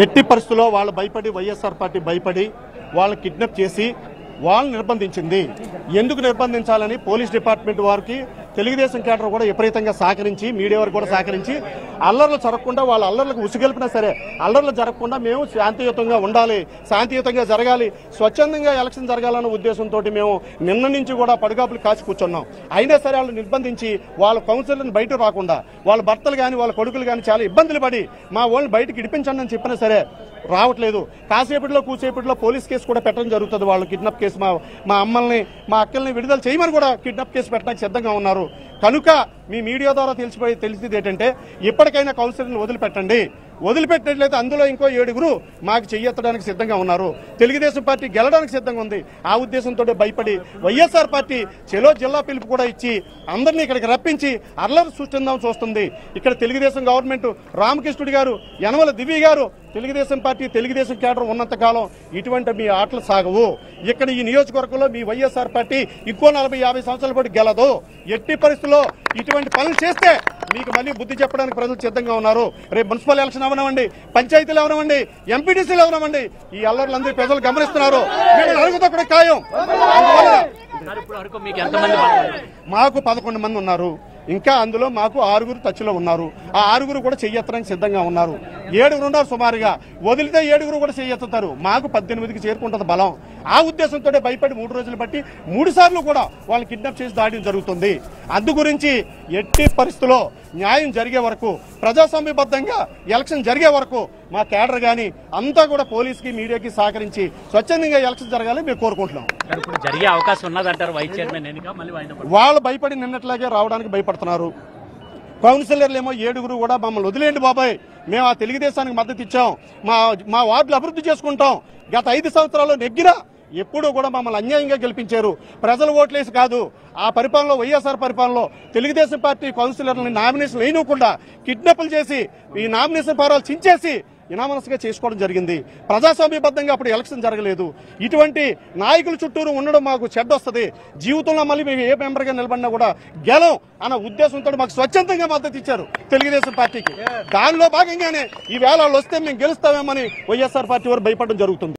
ఎట్టి పరిస్థితుల్లో వాళ్ళు భయపడి వైఎస్ఆర్ పార్టీ భయపడి వాళ్ళని కిడ్నాప్ చేసి వాళ్ళని నిర్బంధించింది. ఎందుకు నిర్బంధించాలని పోలీస్ డిపార్ట్మెంట్ వారికి తెలుగుదేశం కేడర్ కూడా విపరీతంగా సహకరించి మీడియా వారికి కూడా సహకరించి అల్లర్లు జరగకుండా వాళ్ళ అల్లర్లకు ఉసిగెలిపినా సరే అల్లర్లు జరగకుండా మేము శాంతియుతంగా ఉండాలి, శాంతియుతంగా జరగాలి, స్వచ్ఛందంగా ఎలక్షన్ జరగాలన్న ఉద్దేశంతో మేము నిన్న నుంచి కూడా పడుగాపులు కాచి కూర్చున్నాం. అయినా సరే వాళ్ళు నిర్బంధించి వాళ్ళ కౌన్సిలర్ని బయట రాకుండా వాళ్ళ భర్తలు కానీ వాళ్ళ కొడుకులు కానీ చాలా ఇబ్బందులు పడి మా వాళ్ళని బయటకు ఇడిపించండి అని చెప్పినా సరే రావట్లేదు. కాసేపట్లో కూసేపట్లో పోలీస్ కేసు కూడా పెట్టడం జరుగుతుంది. వాళ్ళు కిడ్నాప్ కేసు మా అమ్మల్ని మా అక్కల్ని విడుదల చేయమని కూడా కిడ్నాప్ కేసు పెట్టడానికి సిద్ధంగా ఉన్నారు. కనుక మీ మీడియా ద్వారా తెలిసింది ఏంటంటే ఇప్పటికైనా కౌన్సిలర్ని వదిలిపెట్టండి. వదిలిపెట్టినట్లయితే అందులో ఇంకో 7 మాకు చెయ్యెత్తడానికి సిద్ధంగా ఉన్నారు. తెలుగుదేశం పార్టీ గెలడానికి సిద్ధంగా ఉంది. ఆ ఉద్దేశంతో భయపడి వైఎస్ఆర్ పార్టీ చెలో జిల్లా పిలుపు కూడా ఇచ్చి అందరినీ ఇక్కడికి రప్పించి అల్లరి సృష్టిందాం చూస్తుంది. ఇక్కడ తెలుగుదేశం గవర్నమెంట్ రామకృష్ణుడి గారు, యనమల దివ్య గారు, తెలుగుదేశం పార్టీ తెలుగుదేశం కేడర్ ఉన్నంత కాలం ఇటువంటి మీ ఆటలు సాగవు. ఇక్కడ ఈ నియోజకవర్గంలో మీ వైఎస్ఆర్ పార్టీ ఇంకో 40-50 సంవత్సరాల పాటు గెలదు. ఎట్టి పరిస్థితుల్లో ఇటువంటి పనులు చేస్తే మీకు మళ్ళీ బుద్ధి చెప్పడానికి ప్రజలు సిద్ధంగా ఉన్నారు. రేపు మున్సిపల్ ఎలక్షన్ అవనవండి, పంచాయతీలు అవనవండి, ఎంపీటీసీలు అవనవండి, ఈ అల్లర్లందరూ ప్రజలు గమనిస్తున్నారు. అడుగుతో ఖాయం. మాకు 11 మంది ఉన్నారు. ఇంకా అందులో మాకు 6 టచ్లో ఉన్నారు. ఆ 6 కూడా చెయ్యెత్తడానికి సిద్ధంగా ఉన్నారు. 7 ఉన్నారు సుమారుగా. వదిలితే 7 కూడా చెయ్యెత్తుతారు. మాకు 18కి చేరుకుంటుంది బలం. ఆ ఉద్దేశంతో భయపడి 3 రోజులు బట్టి 3 సార్లు కూడా వాళ్ళని కిడ్నాప్ చేసి దాడి జరుగుతుంది. అందు గురించి ఎట్టి పరిస్థితుల్లో న్యాయం జరిగే వరకు, ప్రజాస్వామ్యబద్ధంగా ఎలక్షన్ జరిగే వరకు మా కేడర్ గాని అంతా కూడా పోలీసుకి మీడియాకి సహకరించి స్వచ్ఛందంగా ఎలక్షన్ జరగాలని మేము కోరుకుంటున్నాం. జరిగే అవకాశం ఉన్నదంటారు వైస్ చైర్మన్ ఎన్నిక? వాళ్ళు భయపడి నిన్నట్లాగే రావడానికి భయపడుతున్నారు. కౌన్సిలర్లు ఏమో 7 కూడా మమ్మల్ని వదిలేండి బాబాయ్, మేము ఆ తెలుగుదేశానికి మద్దతు ఇచ్చాం, మా వార్డులు అభివృద్ధి చేసుకుంటాం, గత 5 సంవత్సరాల్లో నెగ్గినా ఎప్పుడూ కూడా మమ్మల్ని అన్యాయంగా గెలిపించారు, ప్రజలు ఓట్లేసి కాదు. ఆ పరిపాలనలో వైఎస్ఆర్ పరిపాలనలో తెలుగుదేశం పార్టీ కౌన్సిలర్లని నామినేషన్ వేయకుండా కిడ్నాప్లు చేసి ఈ నామినేషన్ ఫారాలు చించేసి ఇనామనస్గా చేసుకోవడం జరిగింది. ప్రజాస్వామ్యబద్ధంగా అప్పుడు ఎలక్షన్ జరగలేదు. ఇటువంటి నాయకుల చుట్టూరు ఉండడం మాకు చెడ్డొస్తుంది. జీవితంలో మళ్ళీ మేము ఏ మెంబర్గా నిలబడినా కూడా గెలం అన్న ఉద్దేశంతో మాకు స్వచ్ఛందంగా మద్దతు ఇచ్చారు తెలుగుదేశం పార్టీకి. దానిలో భాగంగానే ఈ వేళ వాళ్ళు వస్తే మేము గెలుస్తామేమని వైఎస్ఆర్ పార్టీ వారు భయపడడం జరుగుతుంది.